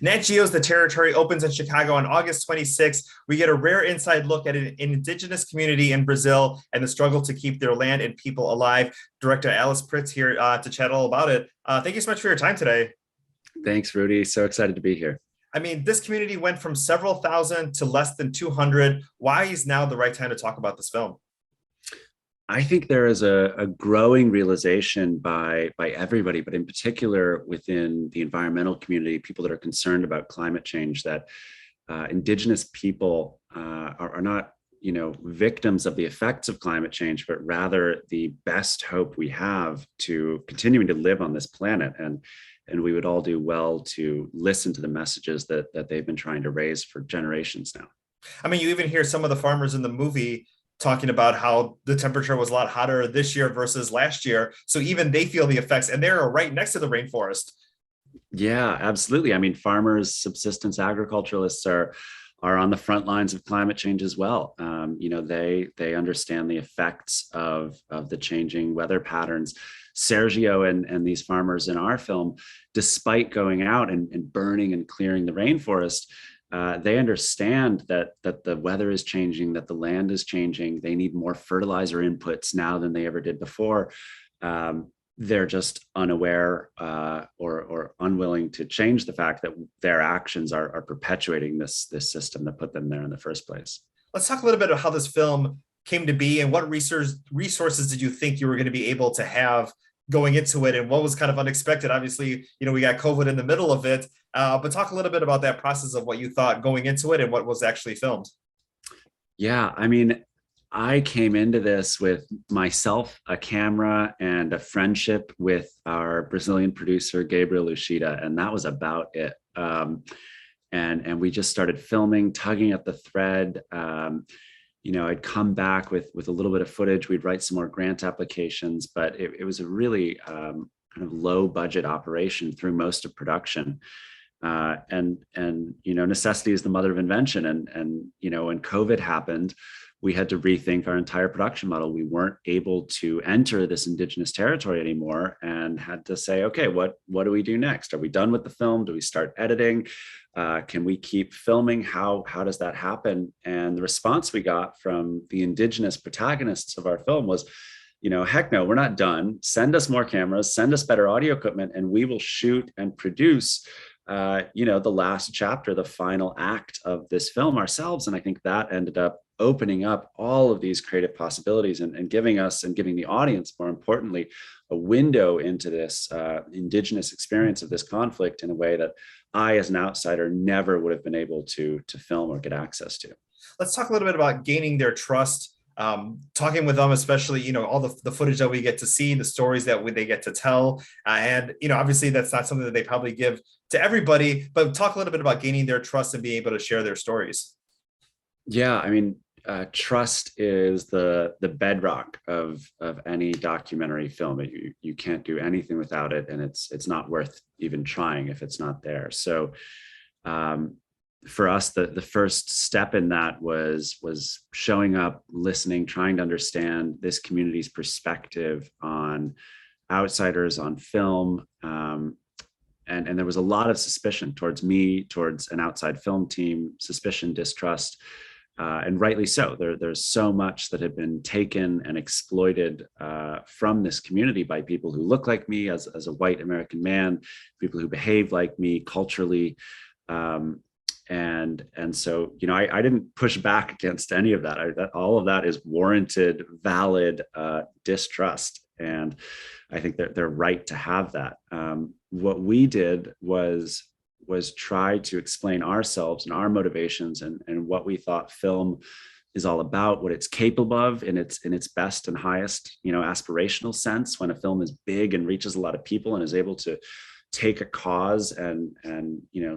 Nat Geo's The Territory opens in Chicago on August 26th. We get a rare inside look at an indigenous community in Brazil and the struggle to keep their land and people alive. Director Alice Pritz here to chat all about it. Thank you so much for your time today. Thanks, Rudy. So excited to be here. I mean, this community went from several thousand to less than 200. Why is now the right time to talk about this film? I think there is a growing realization by everybody, but in particular within the environmental community, people that are concerned about climate change, that Indigenous people are not, victims of the effects of climate change, but rather the best hope we have to continuing to live on this planet. And we would all do well to listen to the messages that they've been trying to raise for generations now. I mean, you even hear some of the farmers in the movie talking about how the temperature was a lot hotter this year versus last year. So even they feel the effects, and they're right next to the rainforest. Yeah, absolutely. I mean, farmers, subsistence agriculturalists are on the front lines of climate change as well. They understand the effects of the changing weather patterns. Sergio and these farmers in our film, despite going out and burning and clearing the rainforest, they understand that the weather is changing, that the land is changing. They need more fertilizer inputs now than they ever did before. They're just unaware or unwilling to change the fact that their actions are perpetuating this system that put them there in the first place. Let's talk a little bit about how this film came to be and what resources did you think you were going to be able to have going into it, and what was kind of unexpected. Obviously, we got COVID in the middle of it, but talk a little bit about that process of what you thought going into it and what was actually filmed. Yeah, I mean, I came into this with myself, a camera, and a friendship with our Brazilian producer, Gabriel Uchida, and that was about it. And we just started filming, tugging at the thread. I'd come back with a little bit of footage. We'd write some more grant applications, but it was a really kind of low budget operation through most of production. Necessity is the mother of invention. And when COVID happened, we had to rethink our entire production model. We weren't able to enter this Indigenous territory anymore and had to say, okay, what do we do next? Are we done with the film? Do we start editing? Can we keep filming? How does that happen? And the response we got from the Indigenous protagonists of our film was, heck no, we're not done. Send us more cameras, send us better audio equipment, and we will shoot and produce the last chapter, the final act of this film ourselves. And I think that ended up opening up all of these creative possibilities and giving us and giving the audience, more importantly, a window into this Indigenous experience of this conflict in a way that I, as an outsider, never would have been able to film or get access to. Let's talk a little bit about gaining their trust. Talking with them, especially, all the footage that we get to see, the stories that they get to tell. And obviously that's not something that they probably give to everybody, but talk a little bit about gaining their trust and being able to share their stories. Yeah, I mean, trust is the bedrock of any documentary film. You can't do anything without it, and it's not worth even trying if it's not there. So for us, the first step in that was showing up, listening, trying to understand this community's perspective on outsiders, on film. And there was a lot of suspicion towards me, towards an outside film team, suspicion, distrust, and rightly so. There's so much that had been taken and exploited from this community by people who look like me as a white American man, people who behave like me culturally. And so, I didn't push back against any of that. All of that is warranted, valid distrust. And I think that they're right to have that. What we did was try to explain ourselves and our motivations and what we thought film is all about, what it's capable of in its best and highest, aspirational sense. When a film is big and reaches a lot of people and is able to take a cause and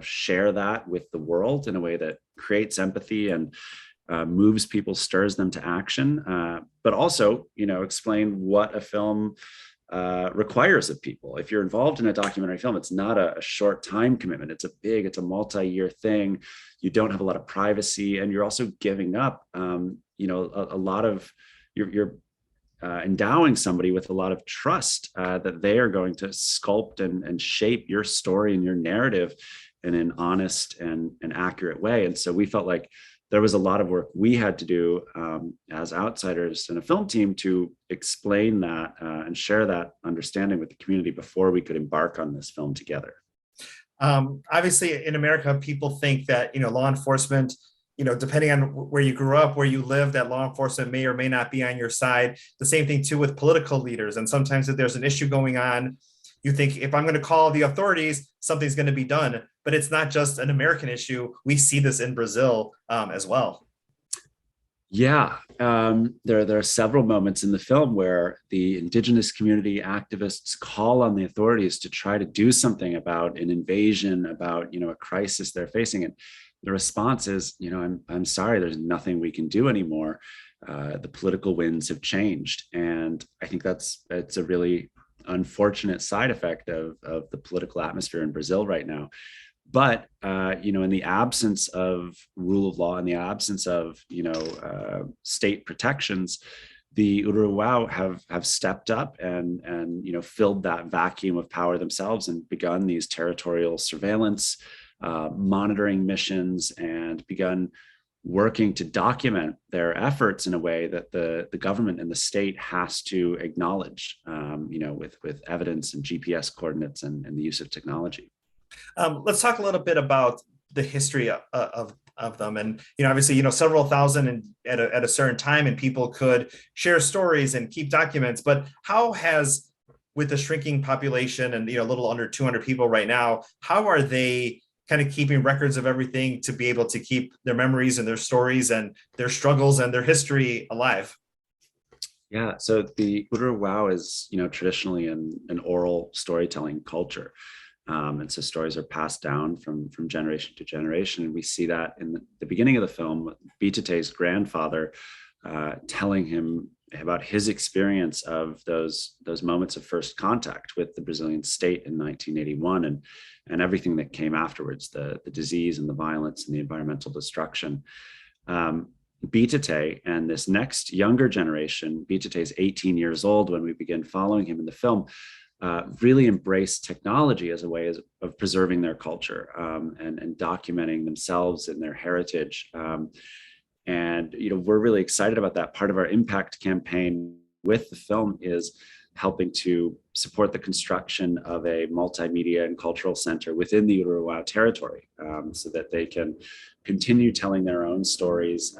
share that with the world in a way that creates empathy and moves people, stirs them to action, but also explain what a film requires of people. If you're involved in a documentary film, it's not a short time commitment. It's a multi-year thing. You don't have a lot of privacy, and you're also giving up, a lot of you're endowing somebody with a lot of trust that they are going to sculpt and shape your story and your narrative. in an honest and accurate way. And so we felt like there was a lot of work we had to do as outsiders in a film team to explain that and share that understanding with the community before we could embark on this film together. Obviously, in America, people think that, law enforcement, depending on where you grew up, where you live, that law enforcement may or may not be on your side. The same thing too with political leaders. And sometimes if there's an issue going on, you think, if I'm going to call the authorities, something's going to be done. But it's not just an American issue. We see this in Brazil as well. Yeah, there are several moments in the film where the indigenous community activists call on the authorities to try to do something about an invasion, about a crisis they're facing, and the response is, I'm sorry, there's nothing we can do anymore. The political winds have changed, and I think it's a really unfortunate side effect of the political atmosphere in Brazil right now. But in the absence of rule of law, in the absence of state protections, the Uruguay have stepped up and filled that vacuum of power themselves and begun these territorial surveillance monitoring missions and begun working to document their efforts in a way that the government and the state has to acknowledge, with evidence and GPS coordinates and the use of technology. Let's talk a little bit about the history of them. And, obviously, several thousand at a certain time, and people could share stories and keep documents. But how has, with the shrinking population and, a little under 200 people right now, how are they kind of keeping records of everything to be able to keep their memories and their stories and their struggles and their history alive? Yeah, so the Uruguay is, traditionally an oral storytelling culture. And so stories are passed down from generation to generation. And we see that in the beginning of the film, Bitate's grandfather telling him about his experience of those moments of first contact with the Brazilian state in 1981 and everything that came afterwards, the disease and the violence and the environmental destruction. Bitate and this next younger generation, Bitate is 18 years old when we begin following him in the film, really embrace technology as a way of preserving their culture and documenting themselves and their heritage. And we're really excited about that. Part of our impact campaign with the film is helping to support the construction of a multimedia and cultural center within the Uruguay territory, so that they can continue telling their own stories,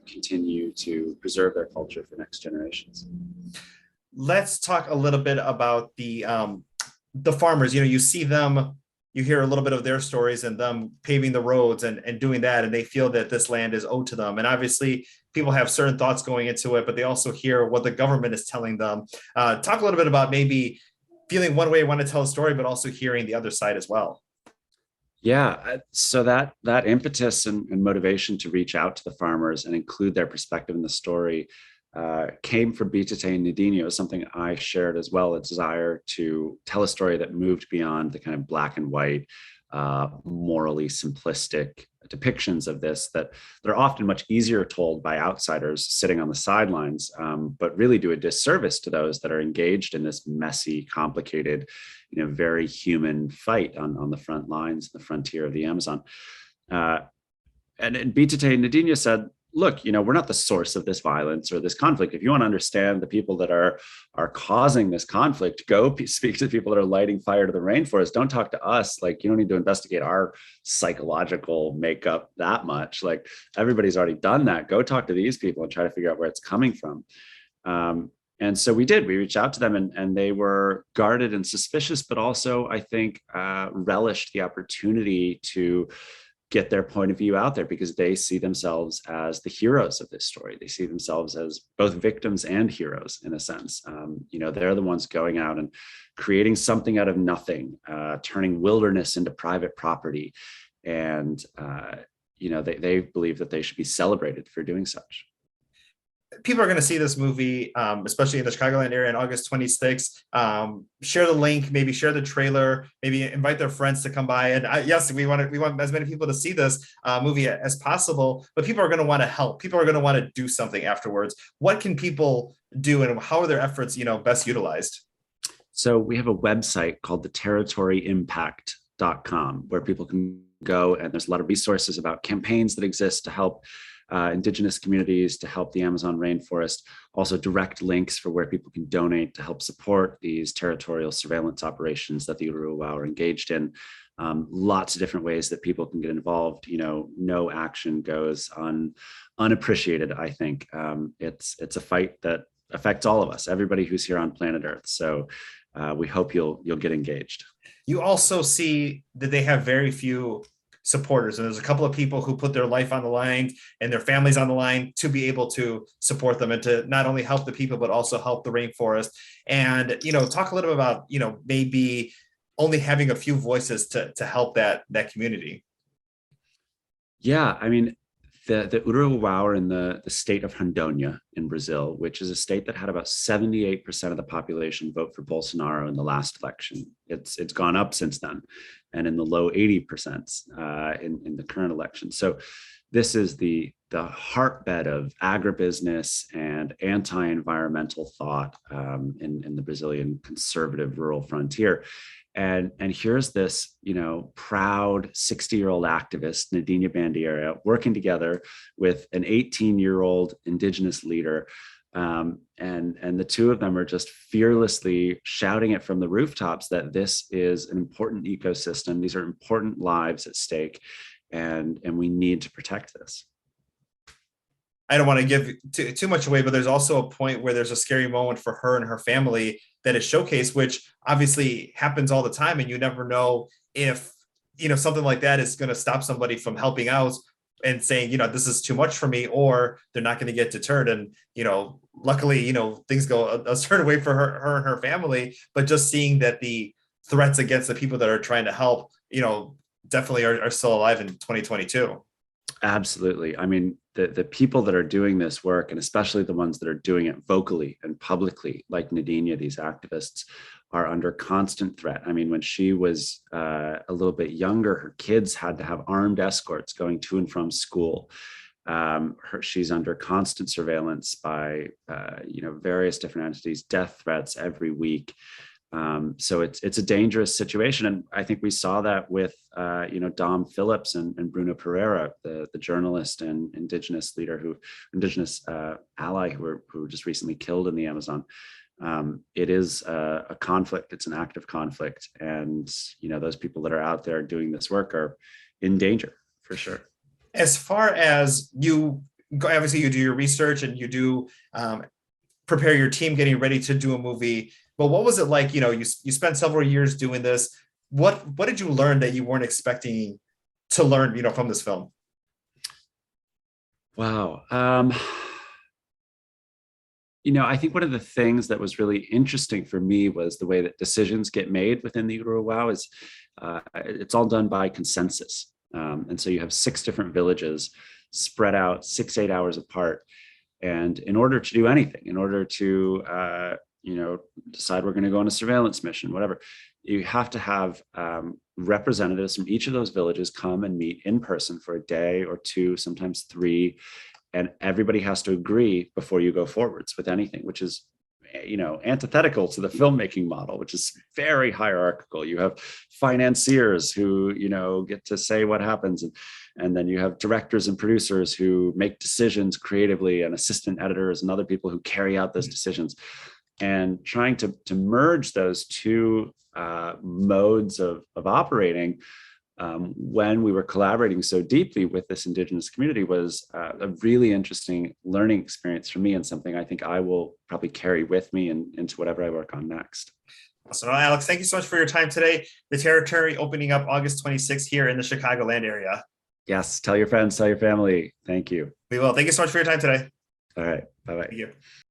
continue to preserve their culture for next generations. Let's talk a little bit about the farmers. You see them, you hear a little bit of their stories and them paving the roads and doing that, and they feel that this land is owed to them. And obviously, people have certain thoughts going into it, but they also hear what the government is telling them. Talk a little bit about maybe feeling one way, want to tell a story, but also hearing the other side as well. Yeah, so that impetus and motivation to reach out to the farmers and include their perspective in the story came from Bitate and Nadinho. It was something I shared as well, a desire to tell a story that moved beyond the kind of black and white, morally simplistic depictions of this that are often much easier told by outsiders sitting on the sidelines, but really do a disservice to those that are engaged in this messy, complicated, very human fight on the front lines, the frontier of the Amazon. And Bitate and Nadinho said, look, we're not the source of this violence or this conflict. If you want to understand the people that are causing this conflict, go speak to the people that are lighting fire to the rainforest. Don't talk to us. Like, you don't need to investigate our psychological makeup that much. Like, everybody's already done that. Go talk to these people and try to figure out where it's coming from. And so we did. We reached out to them, and they were guarded and suspicious, but also, I think, relished the opportunity to get their point of view out there because they see themselves as the heroes of this story. They see themselves as both victims and heroes in a sense. They're the ones going out and creating something out of nothing, turning wilderness into private property. And, they believe that they should be celebrated for doing such. People are going to see this movie, especially in the Chicagoland area on August 26th. Share the link, maybe share the trailer, maybe invite their friends to come by. And yes, we want as many people to see this movie as possible, but people are going to want to help. People are going to want to do something afterwards. What can people do and how are their efforts, best utilized? So we have a website called the Territory Impact Filmmaking.com, where people can go, and there's a lot of resources about campaigns that exist to help Indigenous communities, to help the Amazon rainforest, also direct links for where people can donate to help support these territorial surveillance operations that the Uruwa are engaged in. Lots of different ways that people can get involved. No action goes unappreciated, I think. It's a fight that affects all of us, everybody who's here on planet Earth. So we hope you'll get engaged. You also see that they have very few supporters, and there's a couple of people who put their life on the line and their families on the line to be able to support them and to not only help the people but also help the rainforest. And talk a little bit about maybe only having a few voices to help that community. Yeah, I mean, the Uruguay are in the state of Rondônia in Brazil, which is a state that had about 78% of the population vote for Bolsonaro in the last election. It's gone up since then, and in the low 80% in the current election. So this is the heartbed of agribusiness and anti-environmental thought in the Brazilian conservative rural frontier. And here's this, proud 60-year-old activist, Nadinha Bandeira, working together with an 18-year-old Indigenous leader. And the two of them are just fearlessly shouting it from the rooftops that this is an important ecosystem. These are important lives at stake, and we need to protect this. I don't want to give too much away, but there's also a point where there's a scary moment for her and her family that is showcased, which obviously happens all the time. And you never know if, something like that is going to stop somebody from helping out and saying, this is too much for me, or they're not going to get deterred. And, luckily, things go a certain way for her and her family, but just seeing that the threats against the people that are trying to help, definitely are still alive in 2022. Absolutely. I mean, the people that are doing this work, and especially the ones that are doing it vocally and publicly, like Nadinha, these activists, are under constant threat. I mean, when she was a little bit younger, her kids had to have armed escorts going to and from school. She's under constant surveillance by various different entities, death threats every week. So it's a dangerous situation, and I think we saw that with Dom Phillips and Bruno Pereira, the journalist and Indigenous ally who were just recently killed in the Amazon. It is a conflict. It's an active conflict, and those people that are out there doing this work are in danger for sure. As far as obviously you do your research and you do prepare your team getting ready to do a movie. But what was it like? You spent several years doing this. What did you learn that you weren't expecting to learn, from this film? Wow. I think one of the things that was really interesting for me was the way that decisions get made within the Uruguay is it's all done by consensus. And so you have 6 different villages spread out 6-8 hours apart. And in order to do anything, in order to decide we're going to go on a surveillance mission, whatever, you have to have representatives from each of those villages come and meet in person for a day or 2, sometimes 3, and everybody has to agree before you go forwards with anything, which is antithetical to the filmmaking model, which is very hierarchical. You have financiers who get to say what happens, and then you have directors and producers who make decisions creatively, and assistant editors and other people who carry out those decisions. And trying to merge those two modes of operating when we were collaborating so deeply with this Indigenous community was a really interesting learning experience for me, and something I think I will probably carry with me into whatever I work on next. So, Alex, thank you so much for your time today. The territory opening up August 26th here in the Chicagoland area. Yes, tell your friends, tell your family. Thank you. We will. Thank you so much for your time today. All right. Bye-bye. Thank you.